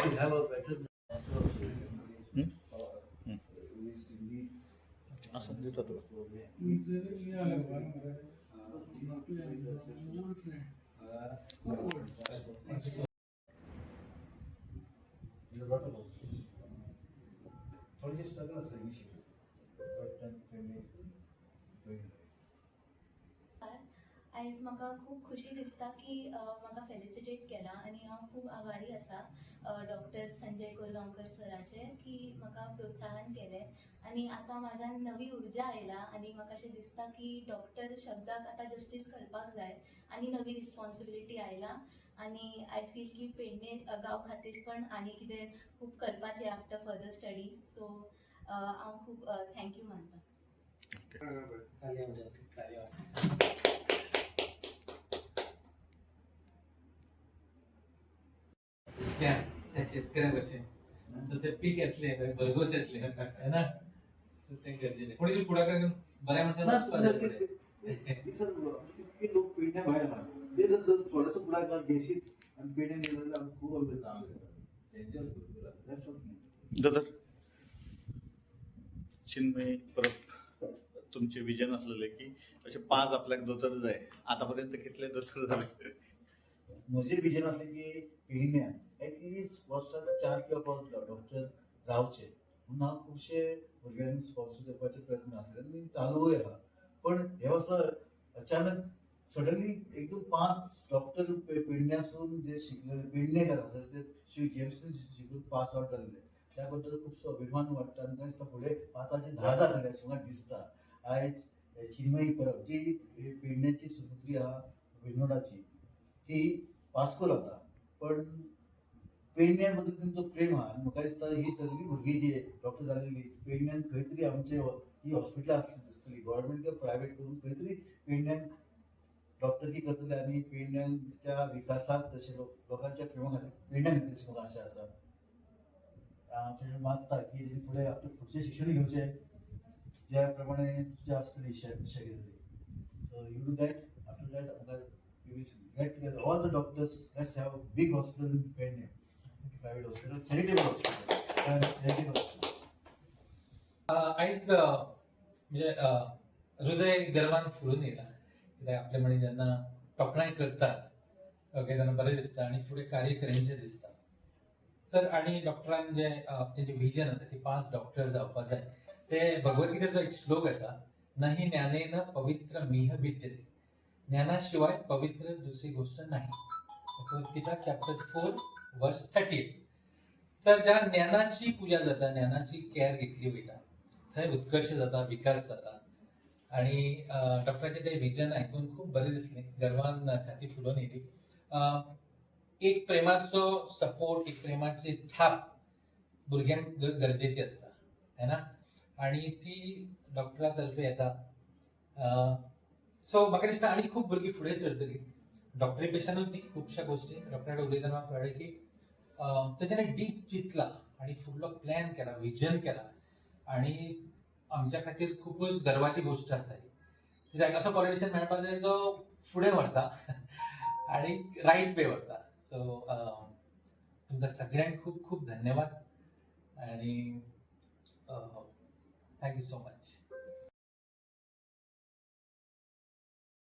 to have a better natural solution. Is indeed असं देतो तुला. थोडीशी स्ट्रगल असतं इनिशियली, बट then आयज म्हाका खूब खुशी दिसता की म्हाका फेलिसिटेट केला आनी हांव खूब आभारी आसा डॉक्टर संजय कोरगांवकर सराचे की म्हाका प्रोत्साहन केलें आनी आतां म्हाज्यान नवी उर्जा आयला आनी म्हाका अशें दिसता की डॉक्टर शब्दाक आतां जस्टीस करपाक जाय आनी नवी रिस्पॉन्सिबिलिटी आयला आनी आय फील की पेडणे गांव खातीर पण आनी कितें खूब करपाचें आफ्टर फर्दर स्टडीज सो हांव खूब थँक्यू मानता. त्या शेतकऱ्या कशें सो ते पीक येतले भरघोस येतले है ना सो ते गरजेचे कोणी तरी पुढाकार घेऊन बऱ्या इतके लोक पेडण्या भायर आहात ते जर थोडंसं पुढाकार घेशीत आणि पेडण्या निवडलं आम्ही खूप अभिवृद्धी काम दादा चिन्मय परत तुमचे विजन असलेले की असे 5 आपल्याक दोतोर जाय आतापर्यंत कितले दोतोर झाले? म्हजे विजन असले की पेडण्यान एटलिस्ट वर्साक 4 किंवा 5 डॉक्टर जावचे म्हणून हांव खुबशे भुरग्यांक स्पॉन्सर करपाचे प्रयत्न आसले आनी चालूय आहा. पण हे वर्सा अचानक सडनली एकदम 5 डॉक्टर पेडण्यासून जे शिकलेले पेडणेकार आसा ते श्री जेम्सन शिकून पास आउट जाल्ले त्या बद्दल खूबसो अभिमान वाटता आनी दिसता फुडें 5चे 10 जातले अशें म्हाका दिसता. आयज चिन्मयी परब जी पेडण्याची सुपुत्री आहा विनोदाची ती वास्को रावता पण पेडण्यां बद्दल तुमचो प्रेम आहा आनी म्हाका दिसता ही सगळी भुरगीं जी डॉक्टर जालेली पेडण्यान खंय तरी आमचे ही हॉस्पिटलां आसतली गव्हर्मेंट किंवा प्रायवेट करून खंय तरी पेडण्यान डॉक्टरकी करतले आनी पेडण्यांच्या विकासाक तशें लोकांच्या प्रेमा खातीर पेडण्यान करतले अशी म्हाका आशा आसा. हांव तेणें मागता की तेणी फुडें आपलें फुडचें शिक्षण घेवचें ज्या प्रमाणे तुजें आसतली शेगिरी so you do that after that म्हाका we will get together all the doctors. Let's have a big hospital in Pune, private hospital, charitable hospital. आयज म्हणजे हृदय गर्वान फुलून येयला कित्याक आपले म्हणे जेन्ना तोखणाय करतात ओके तेन्ना बरें दिसता आनी फुडें कार्य करेनशें दिसता. तर आनी डॉक्टरान जे तेंचें विजन आसा की 5 डॉक्टर जावपाक जाय ते भगवद्गीतेचो एक श्लोक आसा न हि ज्ञानेन पवित्र मिह विद्यते ज्ञानाशिवाय पवित्र दुसरी गोष्ट नाही. भगवद्गीता चॅप्टर 4 वर्स 38. तर ज्या ज्ञानाची पूजा जाता ज्ञानाची केअर घेतली वयता थंय उत्कर्श जाता विकास जाता आणि डॉक्टरांचें तें विजन आयकून खूब बरें दिसलें गर्वान छाती फुलोवन येयली. एक प्रेमाचो सपोर्ट एक प्रेमाची थाप भुरग्यांक गरजेची आसता है ना आनी ती डॉक्टरा तर्फे येता. सो म्हाका दिसता आनी खूब भुरगीं फुडें सरतलीं डॉक्टरी पेशानूच न्ही खुबश्या गोश्टी डॉक्टरा कडेन उलयतना म्हाका कळ्ळें की तेणें डीप चिंतलां आनी फुडलो प्लॅन केला विजन केला आनी आमच्या खातीर खूबच गर्वाची गोश्ट आसा ही कित्याक असो पॉलिटिशियन मेळपाक जाय जो फुडें व्हरता आनी रायट वे व्हरता. सो तुमकां सगळ्यांक खूब खूब धन्यवाद आनी थँक्यू सो मच.